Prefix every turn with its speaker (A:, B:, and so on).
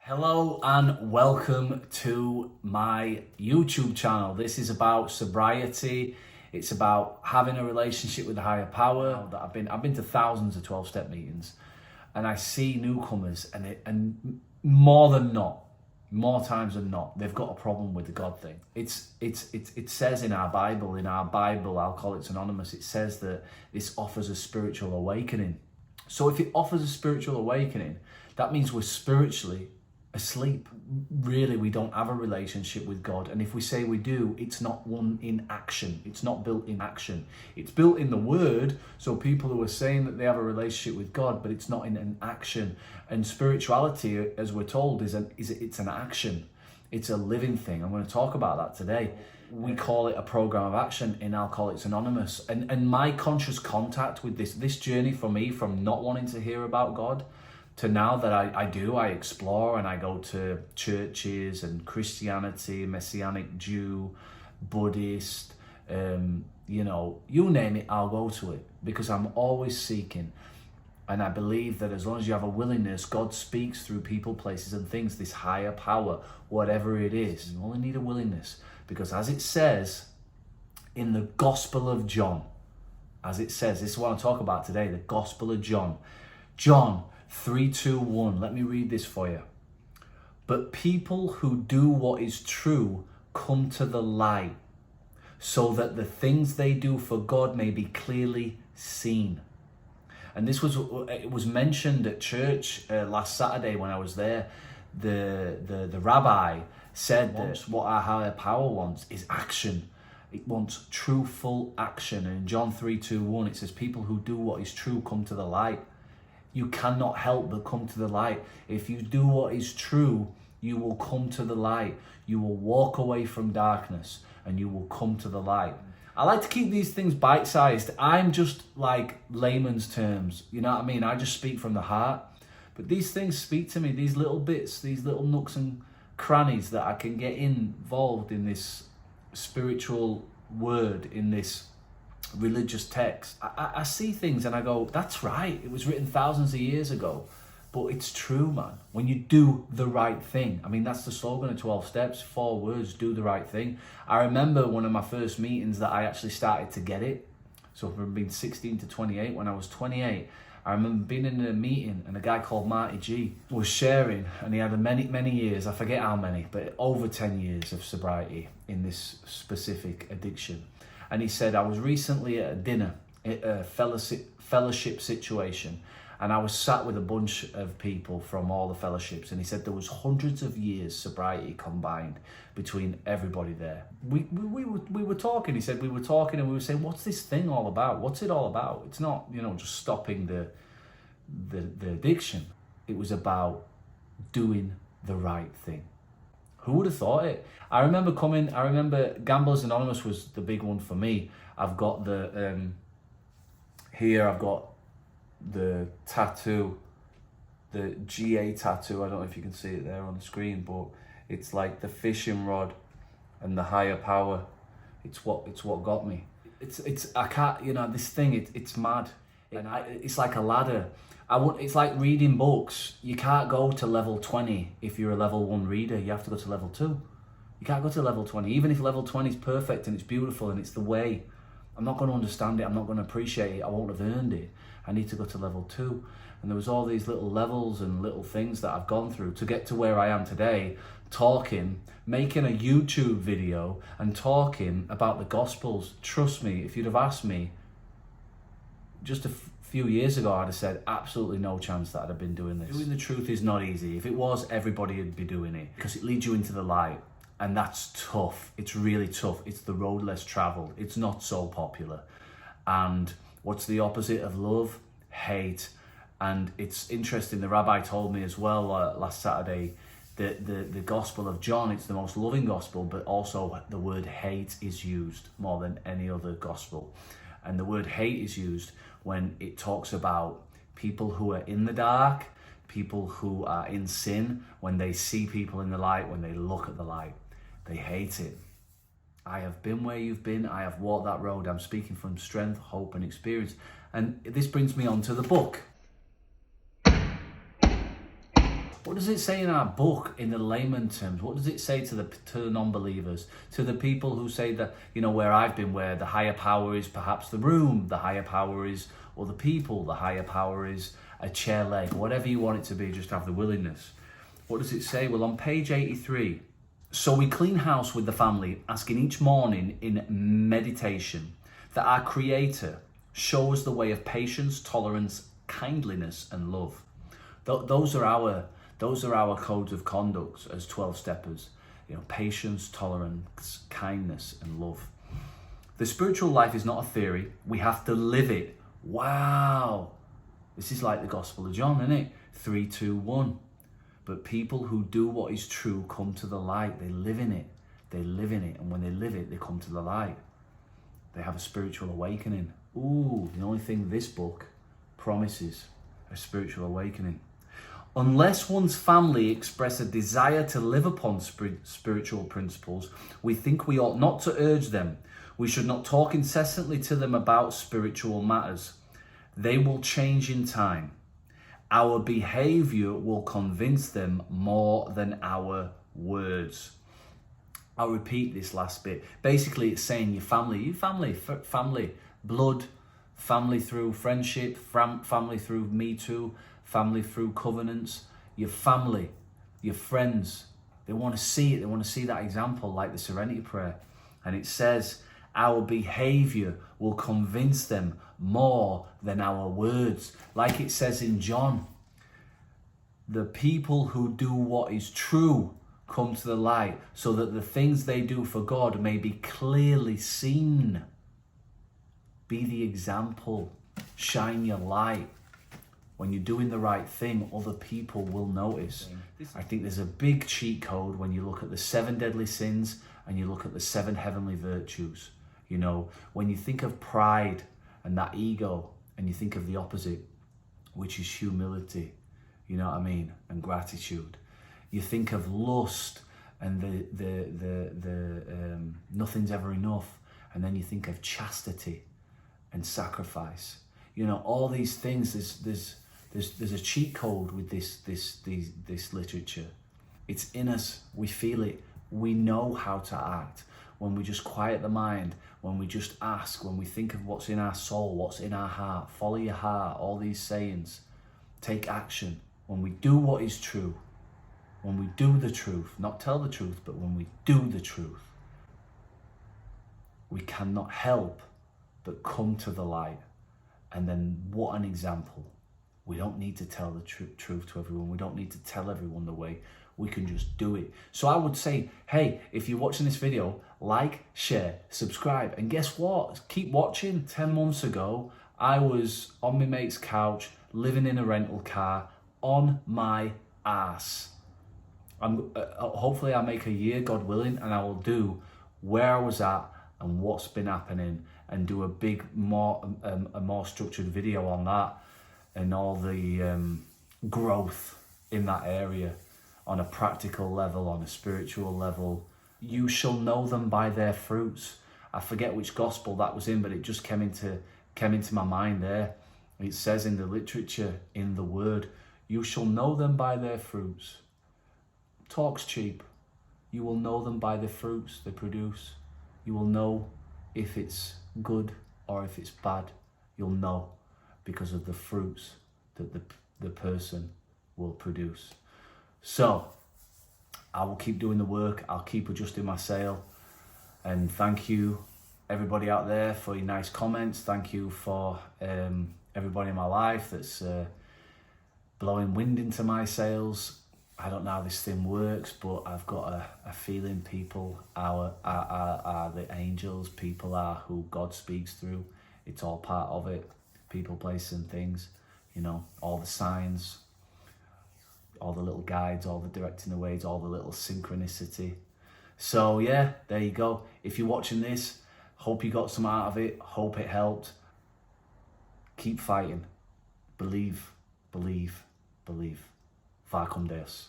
A: Hello and welcome to my YouTube channel. This is about sobriety. It's about having a relationship with the higher power. That I've been to thousands of 12-step meetings, and I see newcomers, and more times than not, they've got a problem with the God thing. It says in our Bible, Alcoholics Anonymous, it says that this offers a spiritual awakening. So if it offers a spiritual awakening, that means we're spiritually asleep. Really, we don't have a relationship with God. And if we say we do, it's not one in action. It's not built in action. It's built in the Word. So people who are saying that they have a relationship with God, but it's not in an action. And spirituality, as we're told, it's an action. It's a living thing. I'm going to talk about that today. We call it a program of action in Alcoholics Anonymous. And my conscious contact with this journey for me, from not wanting to hear about God to now that I explore and I go to churches and Christianity, Messianic Jew, Buddhist, you name it, I'll go to it, because I'm always seeking. And I believe that as long as you have a willingness, God speaks through people, places and things, this higher power, whatever it is. You only need a willingness, because as it says in the Gospel of John, this is what I'll talk about today, the Gospel of John. John 3:2-1. Let me read this for you. But people who do what is true come to the light, so that the things they do for God may be clearly seen. And it was mentioned at church last Saturday when I was there. The rabbi said that what our higher power wants is action. It wants truthful action. And in John 3:2-1, it says, people who do what is true come to the light. You cannot help but come to the light. If you do what is true, you will come to the light. You will walk away from darkness and you will come to the light. I like to keep these things bite-sized. I'm just like layman's terms. You know what I mean? I just speak from the heart. But these things speak to me, these little bits, these little nooks and crannies that I can get involved in this spiritual word, in this religious text. I see things and I go, that's right. It was written thousands of years ago, but it's true, man. When you do the right thing. I mean, that's the slogan of 12 Steps, 4 words, do the right thing. I remember one of my first meetings that I actually started to get it. So from being 16 to 28, when I was 28, I remember being in a meeting and a guy called Marty G was sharing, and he had many years, I forget how many, but over 10 years of sobriety in this specific addiction. And he said, I was recently at a dinner, a fellowship situation, and I was sat with a bunch of people from all the fellowships, and he said there was hundreds of years sobriety combined between everybody there. We were talking, he said, we were talking and we were saying, what's this thing all about? What's it all about? It's not, just stopping the addiction. It was about doing the right thing. Who would have thought it? I remember Gamblers Anonymous was the big one for me. I've got here I've got the tattoo, the GA tattoo. I don't know if you can see it there on the screen, but it's like the fishing rod and the higher power. It's what got me. I can't, this thing, it's mad. And it's like a ladder. It's like reading books. You can't go to level 20 if you're a level 1 reader. You have to go to level 2. You can't go to level 20. Even if level 20 is perfect and it's beautiful and it's the way, I'm not going to understand it. I'm not going to appreciate it. I won't have earned it. I need to go to level 2. And there was all these little levels and little things that I've gone through to get to where I am today, making a YouTube video and talking about the Gospels. Trust me, if you'd have asked me just a few years ago, I'd have said absolutely no chance that I'd have been doing this. Doing the truth is not easy. If it was, everybody would be doing it, because it leads you into the light, and that's tough. It's really tough. It's the road less traveled. It's not so popular. And what's the opposite of love? Hate. And it's interesting, the rabbi told me as well last Saturday that the Gospel of John, it's the most loving gospel, but also the word hate is used more than any other gospel. And the word hate is used when it talks about people who are in the dark, people who are in sin, when they see people in the light, when they look at the light, they hate it. I have been where you've been. I have walked that road. I'm speaking from strength, hope, and experience. And this brings me on to the book. What does it say in our book in the layman terms? What does it say to the non-believers, to the people who say that, you know, where I've been, where the higher power is perhaps the room, the higher power is other people, the higher power is a chair leg, whatever you want it to be, just have the willingness. What does it say? Well, on page 83, so we clean house with the family, asking each morning in meditation that our Creator show us the way of patience, tolerance, kindliness, and love. Those are our codes of conduct as 12-steppers. You know, patience, tolerance, kindness, and love. The spiritual life is not a theory. We have to live it. Wow. This is like the Gospel of John, isn't it? 3, 2, 1. But people who do what is true come to the light. They live in it. They live in it. And when they live it, they come to the light. They have a spiritual awakening. Ooh, the only thing this book promises, a spiritual awakening. Unless one's family express a desire to live upon spiritual principles, we think we ought not to urge them. We should not talk incessantly to them about spiritual matters. They will change in time. Our behavior will convince them more than our words. I'll repeat this last bit. Basically, it's saying your family, blood, family through friendship, family through Me Too, family through covenants, your family, your friends, they want to see it. They want to see that example, like the Serenity Prayer. And it says, our behavior will convince them more than our words. Like it says in John, the people who do what is true come to the light, so that the things they do for God may be clearly seen. Be the example. Shine your light. When you're doing the right thing, other people will notice. I think there's a big cheat code when you look at the 7 deadly sins and you look at the 7 heavenly virtues. You know, when you think of pride and that ego, and you think of the opposite, which is humility, you know what I mean, and gratitude. You think of lust and the nothing's ever enough, and then you think of chastity and sacrifice. You know, all these things. There's a cheat code with this literature. It's in us. We feel it. We know how to act. When we just quiet the mind, when we just ask, when we think of what's in our soul, what's in our heart, follow your heart, all these sayings, take action. When we do what is true, when we do the truth, not tell the truth, but when we do the truth, we cannot help but come to the light. And then what an example. We don't need to tell the truth to everyone. We don't need to tell everyone the way. We can just do it. So I would say, hey, if you're watching this video, like, share, subscribe. And guess what? Keep watching. 10 months ago, I was on my mate's couch, living in a rental car, on my ass. Hopefully I'll make a year, God willing, and I will do where I was at and what's been happening, and do a more structured video on that, and all the growth in that area on a practical level, on a spiritual level. You shall know them by their fruits. I forget which gospel that was in, but it just came into my mind there. It says in the literature, in the word, you shall know them by their fruits. Talk's cheap. You will know them by the fruits they produce. You will know if it's good or if it's bad. You'll know because of the fruits that the person will produce. So I will keep doing the work. I'll keep adjusting my sail. And thank you everybody out there for your nice comments. Thank you for everybody in my life that's blowing wind into my sails. I don't know how this thing works, but I've got a feeling people are the angels. People are who God speaks through. It's all part of it. People, places and things, you know, all the signs, all the little guides, all the directing the ways, all the little synchronicity. So yeah, there you go. If you're watching this, hope you got some out of it. Hope it helped. Keep fighting. Believe, believe, believe. Facum Deus.